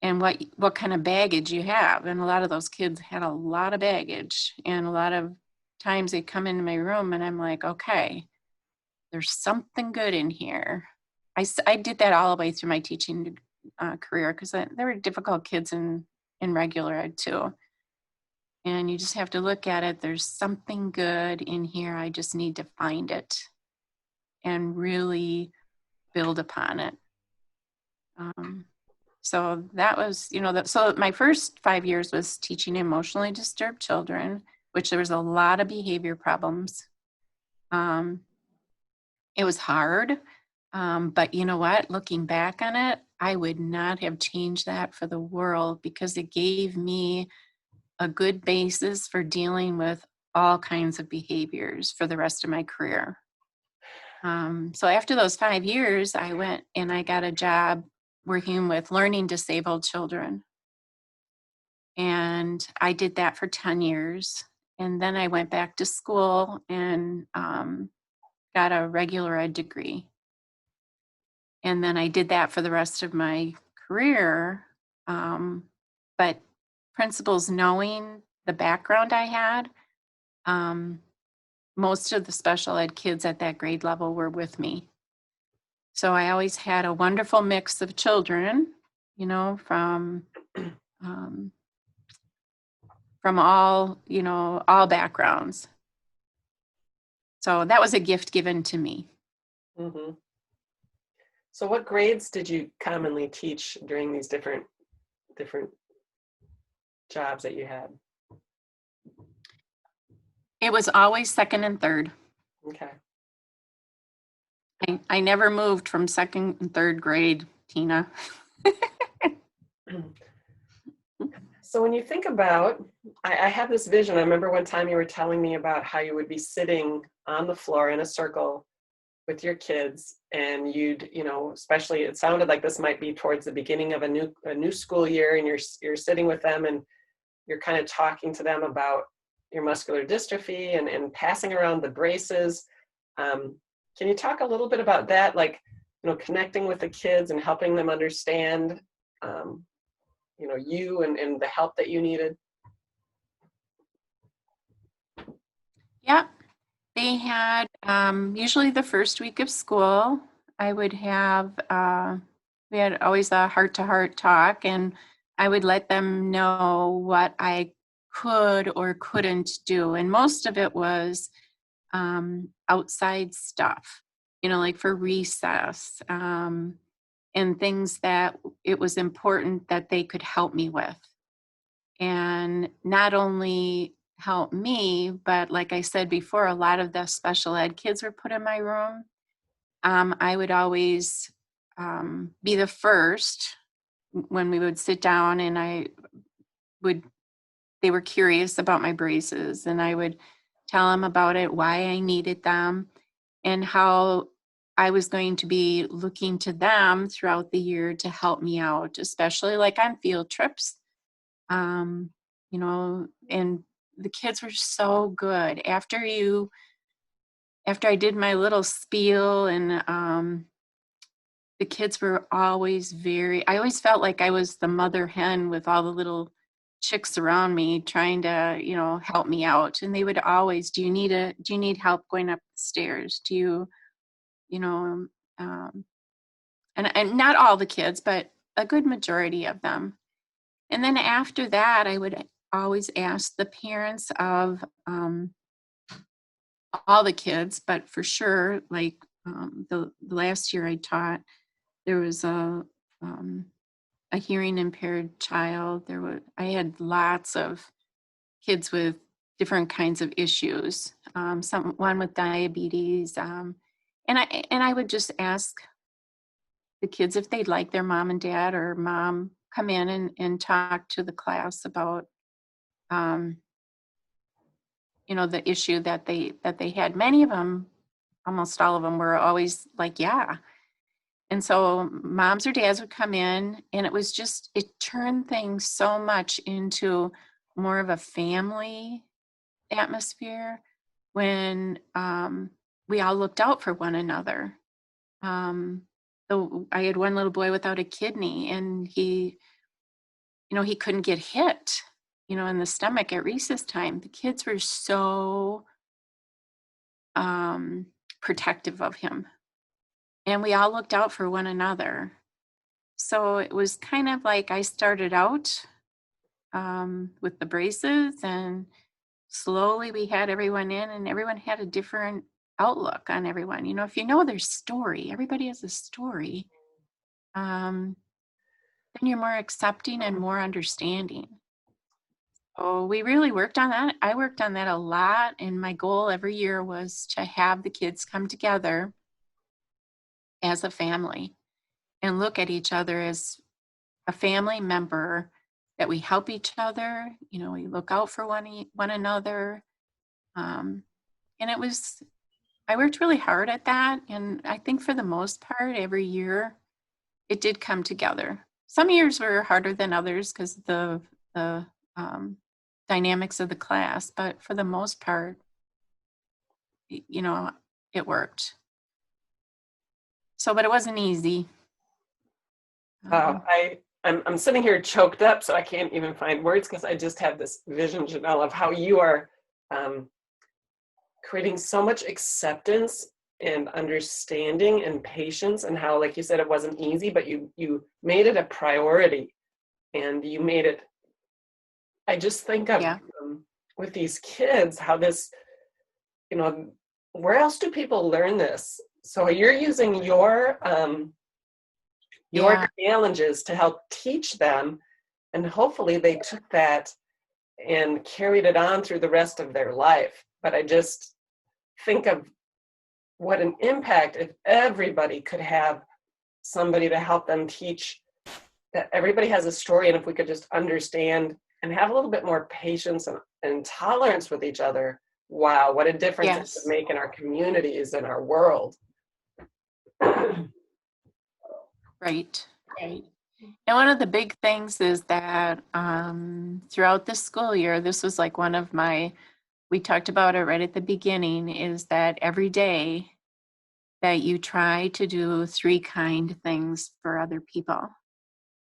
what kind of baggage you have. And a lot of those kids had a lot of baggage, and a lot of times they come into my room and I'm like, okay, there's something good in here. I did that all the way through my teaching career, because there were difficult kids in regular ed too. And you just have to look at it. There's something good in here. I just need to find it and really build upon it. So that was, so my first 5 years was teaching emotionally disturbed children, which there was a lot of behavior problems. It was hard, but you know what? Looking back on it, I would not have changed that for the world, because it gave me a good basis for dealing with all kinds of behaviors for the rest of my career. So after those 5 years, I went and I got a job working with learning disabled children. And I did that for 10 years. And then I went back to school and got a regular ed degree. And then I did that for the rest of my career. But principals knowing the background I had, most of the special ed kids at that grade level were with me. So I always had a wonderful mix of children, from all backgrounds. So that was a gift given to me. Mm-hmm. So what grades did you commonly teach during these different jobs that you had? It was always second and third. Okay. I never moved from second and third grade, Tina. So when you think about, I have this vision. I remember one time you were telling me about how you would be sitting on the floor in a circle with your kids, and you'd, especially it sounded like this might be towards the beginning of a new school year, and you're sitting with them and you're kind of talking to them about your muscular dystrophy and passing around the braces. Can you talk a little bit about that, like, connecting with the kids and helping them understand, you and the help that you needed? Yeah, they had, usually the first week of school, I would have, we had always a heart-to-heart talk, and I would let them know what I could or couldn't do. And most of it was outside stuff, like for recess, and things that it was important that they could help me with. and not only help me, but like I said before, a lot of the special ed kids were put in my room. I would always be the first when we would sit down, and they were curious about my braces, and I would tell them about it, why I needed them, and how I was going to be looking to them throughout the year to help me out, especially like on field trips. Um, and the kids were so good. After I did my little spiel, and the kids were always I always felt like I was the mother hen with all the little chicks around me trying to, help me out. And they would always, do you need help going up the stairs? Do you know, um, and not all the kids, but a good majority of them. And then after that, I would always ask the parents of all the kids, but for sure, like the last year I taught, there was a hearing impaired child. I had lots of kids with different kinds of issues. One with diabetes, and I would just ask the kids if they'd like their mom and dad or mom come in and talk to the class about um, the issue that they had. Many of them, almost all of them, were always like, yeah. And so moms or dads would come in, and it turned things so much into more of a family atmosphere when we all looked out for one another. So I had one little boy without a kidney, and he couldn't get hit, in the stomach at recess time. The kids were so protective of him, and we all looked out for one another. So it was kind of like I started out with the braces, and slowly we had everyone in, and everyone had a different outlook on everyone. If you know their story, everybody has a story, then you're more accepting and more understanding. So we really worked on that. I worked on that a lot, and my goal every year was to have the kids come together as a family and look at each other as a family member, that we help each other, we look out for one another. And I worked really hard at that. And I think for the most part, every year it did come together. Some years were harder than others because of the dynamics of the class, but for the most part, it worked. So, but it wasn't easy. Wow, I'm sitting here choked up, so I can't even find words because I just have this vision, Ginnell, of how you are creating so much acceptance and understanding and patience, and how, like you said, it wasn't easy, but you made it a priority, and you made it. I just think of with these kids, how this, where else do people learn this? So you're using your challenges to help teach them, and hopefully they took that and carried it on through the rest of their life. But I just think of what an impact if everybody could have somebody to help them teach, that everybody has a story, and if we could just understand and have a little bit more patience and tolerance with each other, wow, what a difference it would make in our communities and our world. Right. And one of the big things is that throughout the school year, this was like we talked about it right at the beginning, is that every day that you try to do 3 kind things for other people.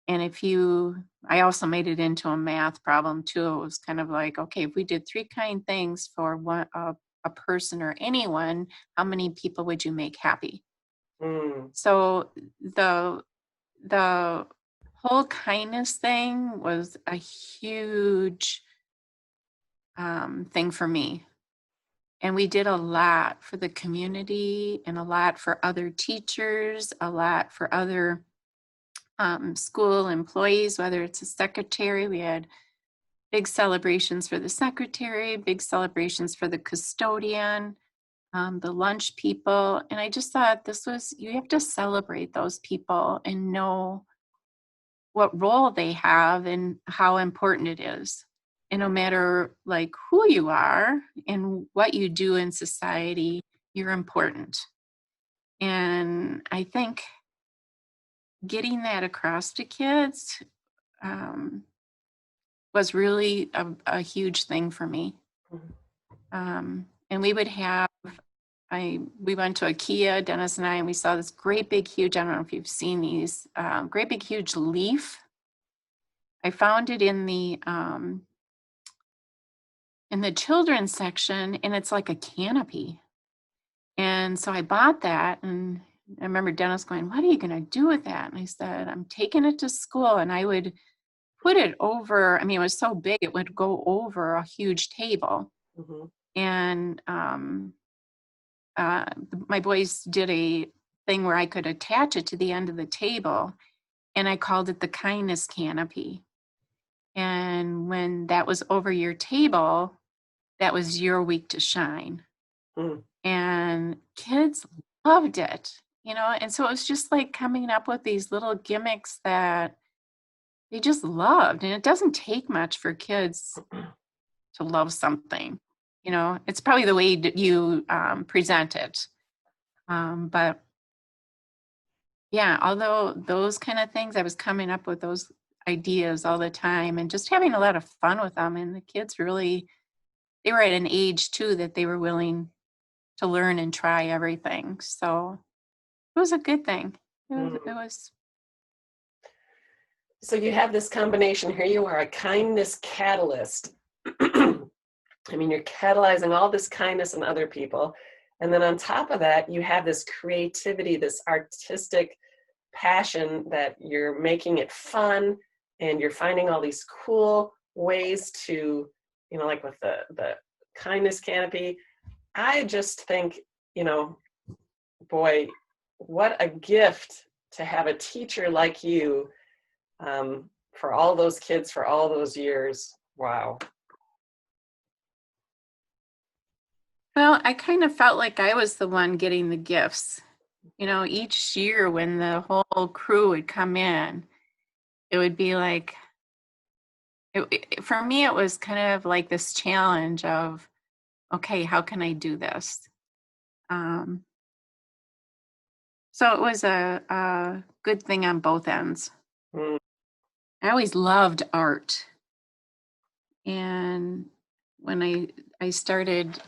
And I also made it into a math problem too. It was kind of like, okay, if we did 3 kind things for a person or anyone, how many people would you make happy? So the whole kindness thing was a huge thing for me. And we did a lot for the community, and a lot for other teachers, a lot for other school employees, whether it's a secretary. We had big celebrations for the secretary, big celebrations for the custodian, the lunch people. And I just thought you have to celebrate those people and know what role they have and how important it is. And no matter like who you are and what you do in society, you're important. And I think getting that across to kids was really a huge thing for me. And we would have, we went to IKEA, Dennis and I, and we saw this great big huge, I don't know if you've seen these, great big huge leaf. I found it in the children's section, and it's like a canopy. And so I bought that, and I remember Dennis going, "What are you going to do with that?" And I said, "I'm taking it to school," and I would put it over, I mean, it was so big, it would go over a huge table. Mm-hmm. And my boys did a thing where I could attach it to the end of the table, and I called it the Kindness Canopy. And when that was over your table, that was your week to shine. Mm. And kids loved it, and so it was just like coming up with these little gimmicks that they just loved. And it doesn't take much for kids to love something, it's probably the way that you present it. But yeah, although those kind of things, I was coming up with those ideas all the time and just having a lot of fun with them. And the kids really, they were at an age too that they were willing to learn and try everything. So it was a good thing. It was. So you have this combination here. You are a kindness catalyst. I mean, you're catalyzing all this kindness in other people. And then on top of that, you have this creativity, this artistic passion that you're making it fun, and you're finding all these cool ways to, like with the kindness canopy. I just think, boy, what a gift to have a teacher like you for all those kids for all those years. Wow. Well, I kind of felt like I was the one getting the gifts. Each year when the whole crew would come in, it would be like, for me, it was kind of like this challenge of, okay, how can I do this? So it was a good thing on both ends. Mm. I always loved art. And when I started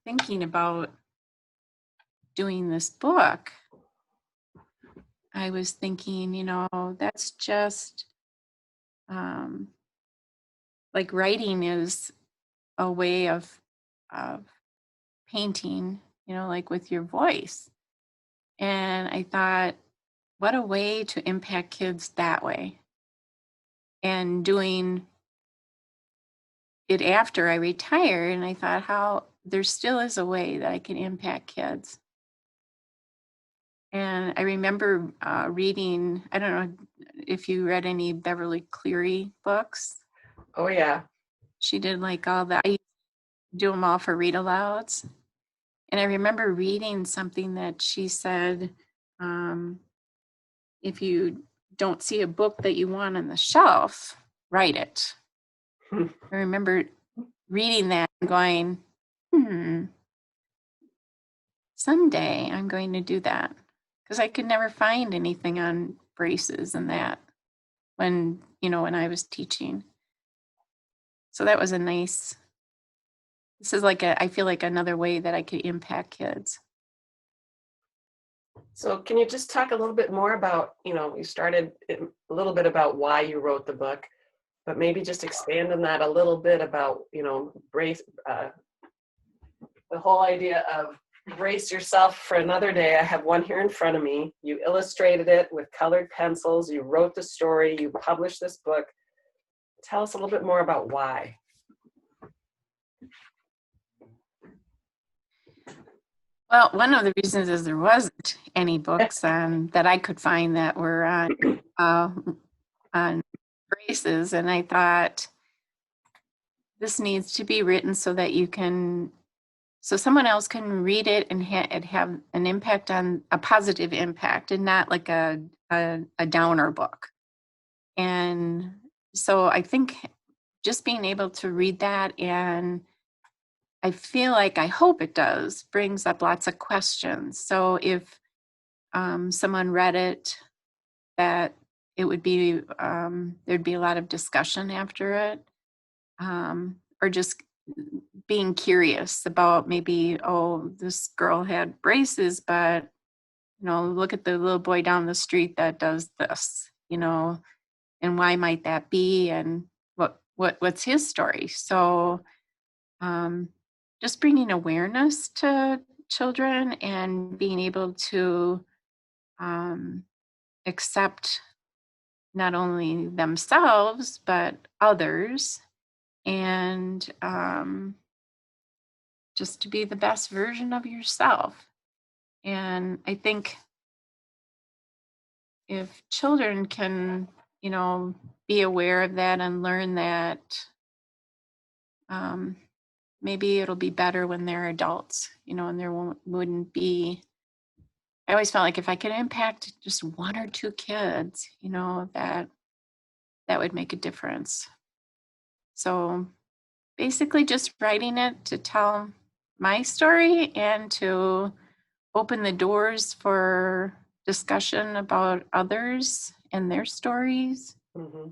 thinking about doing this book, I was thinking, that's just like writing is a way of painting, like with your voice. And I thought, what a way to impact kids that way. And doing it after I retired, and I thought how there still is a way that I can impact kids. And I remember reading, I don't know if you read any Beverly Cleary books. Oh, yeah. She did like all that. I do them all for read alouds. And I remember reading something that she said, if you don't see a book that you want on the shelf, write it. I remember reading that and going, someday I'm going to do that. Because I could never find anything on braces and that when I was teaching. So that was this is like I feel like another way that I could impact kids. So can you just talk a little bit more about, you started a little bit about why you wrote the book, but maybe just expand on that a little bit about, brace, the whole idea of brace yourself for another day. I have one here in front of me. You illustrated it with colored pencils. You wrote the story. You published this book. Tell us a little bit more about why. Well, one of the reasons is there wasn't any books that I could find that were on braces, and I thought, this needs to be written so that so someone else can read it and it have an impact on a positive impact and not like a downer book. And so I think just being able to read that, and I feel like, I hope it does, brings up lots of questions. So if someone read it, that it would be, there'd be a lot of discussion after it, or just being curious about maybe, oh, this girl had braces, but look at the little boy down the street that does this, and why might that be, and what's his story? So just bringing awareness to children and being able to accept not only themselves but others, and just to be the best version of yourself. And I think if children can, be aware of that and learn that, um, maybe it'll be better when they're adults, and there wouldn't be. I always felt like if I could impact just one or two kids, that would make a difference. So basically, just writing it to tell my story and to open the doors for discussion about others and their stories, Mm-hmm.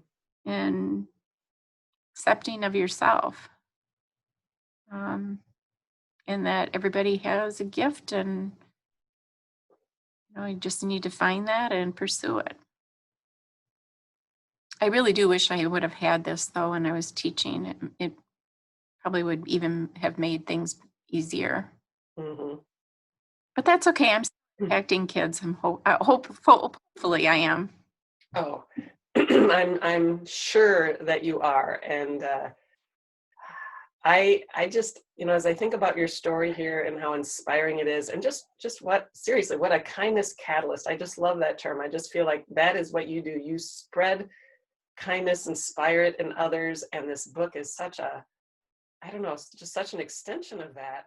and accepting of yourself, and that everybody has a gift, and you just need to find that and pursue it. I really do wish I would have had this though when I was teaching. It probably would even have made things easier. Mm-hmm. But that's okay. I'm still impacting kids. Hopefully I am. Oh, I'm sure that you are, and I just, as I think about your story here and how inspiring it is, and just seriously, what a kindness catalyst. I just love that term. I just feel like that is what you do. You spread kindness, inspire it in others, and this book is such a, I don't know, it's just such an extension of that.